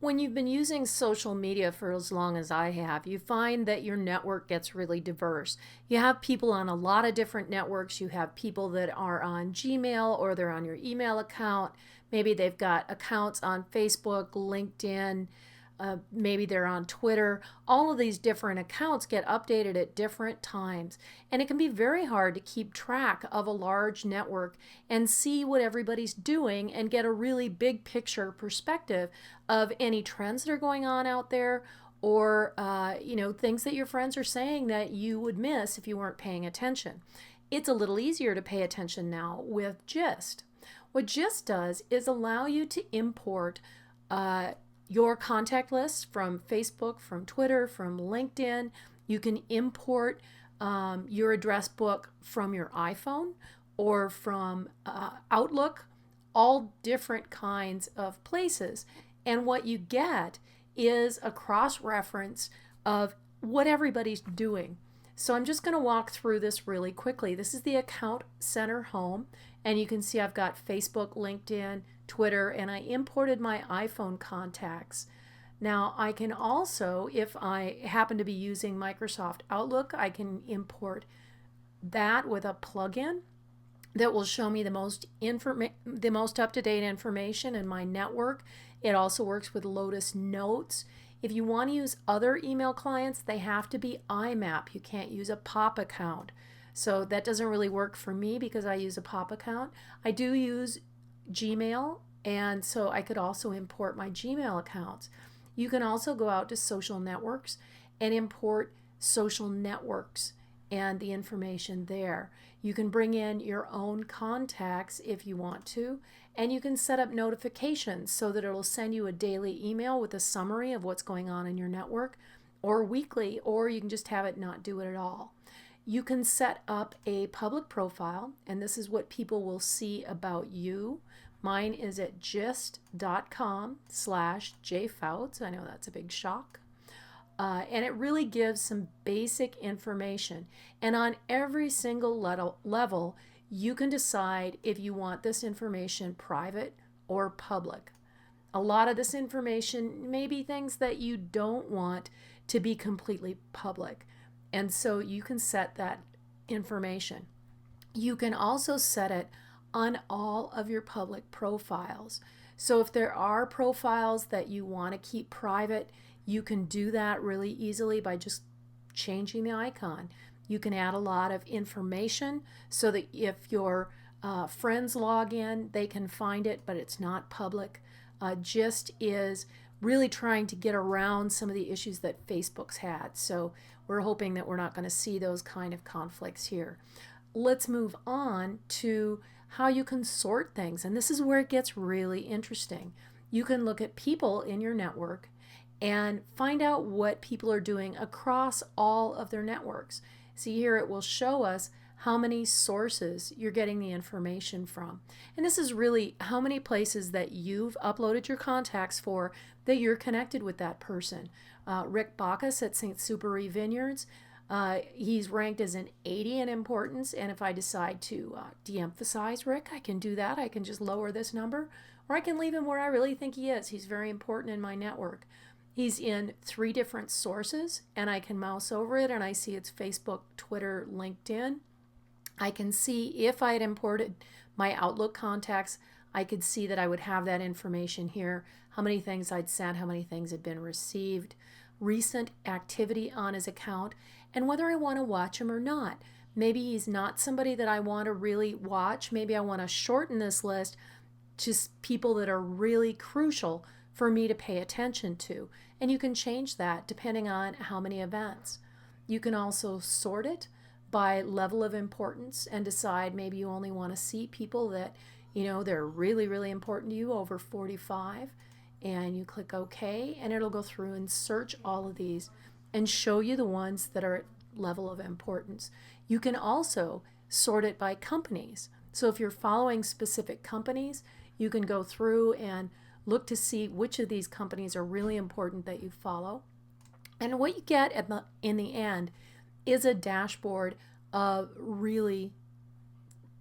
When you've been using social media for as long as I have, you find that your network gets really diverse. You have people on a lot of different networks. You have people that are on Gmail or they're on your email account. Maybe they've got accounts on Facebook, LinkedIn, maybe they're on Twitter. All of these different accounts get updated at different times. And it can be very hard to keep track of a large network and see what everybody's doing and get a really big picture perspective of any trends that are going on out there or things that your friends are saying that you would miss if you weren't paying attention. It's a little easier to pay attention now with Gist. What Gist does is allow you to import your contact list from Facebook, from Twitter, from LinkedIn. You can import your address book from your iPhone or from Outlook, all different kinds of places. And what you get is a cross reference of what everybody's doing. So I'm just going to walk through this really quickly. This is the Account Center home, and you can see I've got Facebook, LinkedIn, Twitter, and I imported my iPhone contacts. Now I can also, if I happen to be using Microsoft Outlook, I can import that with a plugin that will show me the most up-to-date information in my network. It also works with Lotus Notes. If you want to use other email clients, they have to be IMAP. You can't use a POP account. So that doesn't really work for me because I use a POP account. I do use Gmail, and so I could also import my Gmail accounts. You can also go out to social networks and import social networks and the information there. You can bring in your own contacts if you want to, and you can set up notifications so that it'll send you a daily email with a summary of what's going on in your network, or weekly, or you can just have it not do it at all. You can set up a public profile, and this is what people will see about you. Mine is at gist.com/jfouts. I know that's a big shock. And it really gives some basic information. And on every single level, you can decide if you want this information private or public. A lot of this information may be things that you don't want to be completely public. And so you can set that information. You can also set it on all of your public profiles. So if there are profiles that you want to keep private, you can do that really easily by just changing the icon. You can add a lot of information so that if your friends log in, they can find it, but it's not public. Gist is really trying to get around some of the issues that Facebook's had. So we're hoping that we're not going to see those kind of conflicts here. Let's move on to how you can sort things. And this is where it gets really interesting. You can look at people in your network and find out what people are doing across all of their networks. See here, it will show us how many sources you're getting the information from. And this is really how many places that you've uploaded your contacts for that you're connected with that person. Rick Bacchus at St. Supery Vineyards, he's ranked as an 80 in importance, and if I decide to de-emphasize Rick, I can do that. I can just lower this number, or I can leave him where I really think he is. He's very important in my network. He's in 3 different sources, and I can mouse over it and I see it's Facebook, Twitter, LinkedIn. I can see if I had imported my Outlook contacts, I could see that I would have that information here, how many things I'd sent, how many things had been received, recent activity on his account, and whether I want to watch him or not. Maybe he's not somebody that I want to really watch. Maybe I want to shorten this list to people that are really crucial for me to pay attention to. And you can change that depending on how many events. You can also sort it by level of importance and decide maybe you only want to see people that, they're really, really important to you over 45. And you click OK, and it'll go through and search all of these and show you the ones that are at level of importance. You can also sort it by companies. So if you're following specific companies, you can go through and look to see which of these companies are really important that you follow. And what you get in the end is a dashboard of really,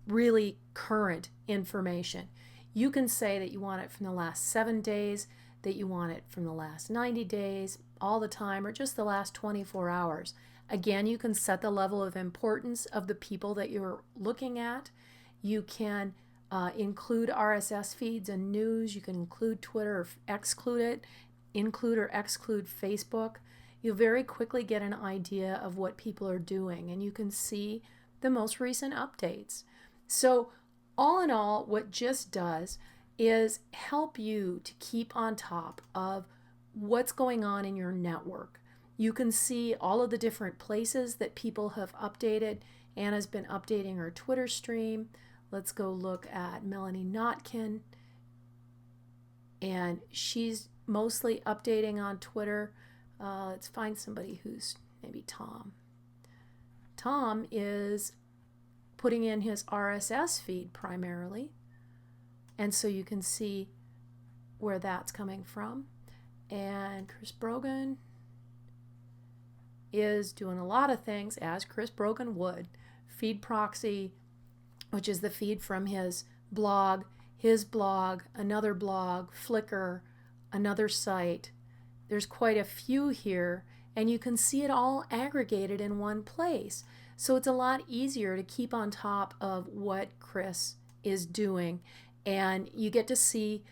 really current information. You can say that you want it from the last 7 days that you want it from the last 90 days, all the time, or just the last 24 hours. Again, you can set the level of importance of the people that you're looking at. You can include RSS feeds and news. You can include Twitter or exclude it, include or exclude Facebook. You'll very quickly get an idea of what people are doing, and you can see the most recent updates. So all in all, what GIST does is help you to keep on top of what's going on in your network. You can see all of the different places that people have updated. Anna's been updating her Twitter stream. Let's go look at Melanie Notkin. And she's mostly updating on Twitter. Let's find somebody who's maybe Tom. Tom is putting in his RSS feed primarily. And so you can see where that's coming from. And Chris Brogan is doing a lot of things, as Chris Brogan would. Feed proxy, which is the feed from his blog, another blog, Flickr, another site. There's quite a few here, and you can see it all aggregated in one place. So it's a lot easier to keep on top of what Chris is doing, and you get to see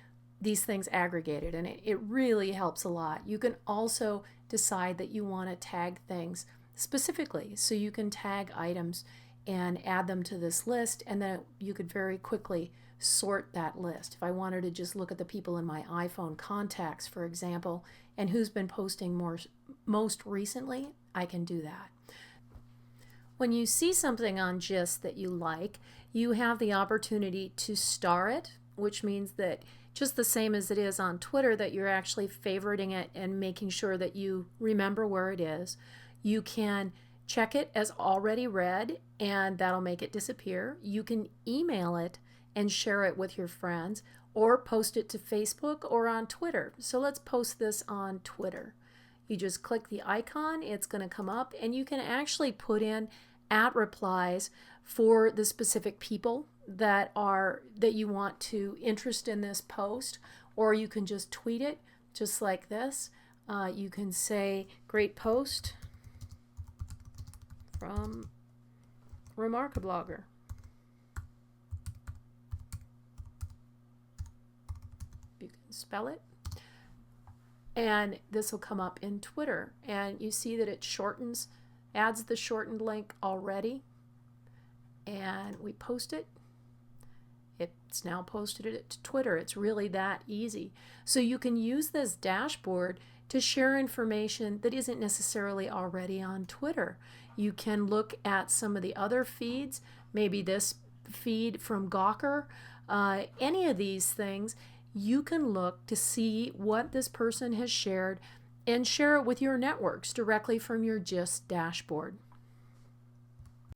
these things aggregated, and it really helps a lot. You can also decide that you want to tag things specifically, so you can tag items and add them to this list, and then you could very quickly sort that list. If I wanted to just look at the people in my iPhone contacts, for example, and who's been posting most recently, I can do that. When you see something on GIST that you like, you have the opportunity to star it, which means that just the same as it is on Twitter, that you're actually favoriting it and making sure that you remember where it is. You can check it as already read, and that'll make it disappear. You can email it and share it with your friends, or post it to Facebook or on Twitter. So let's post this on Twitter. You just click the icon, it's going to come up, and you can actually put in @replies for the specific people that you want to interest in this post, or you can just tweet it just like this. You can say, "Great post from Remarkablogger." You can spell it. And this will come up in Twitter. And you see that it adds the shortened link already. And we post it. It's now posted it to Twitter. It's really that easy. So you can use this dashboard to share information that isn't necessarily already on Twitter. You can look at some of the other feeds, maybe this feed from Gawker, any of these things. You can look to see what this person has shared and share it with your networks directly from your GIST dashboard.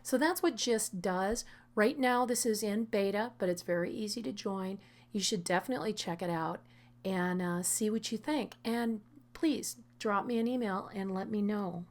So that's what GIST does. Right now this is in beta, but it's very easy to join. You should definitely check it out and see what you think. And please drop me an email and let me know.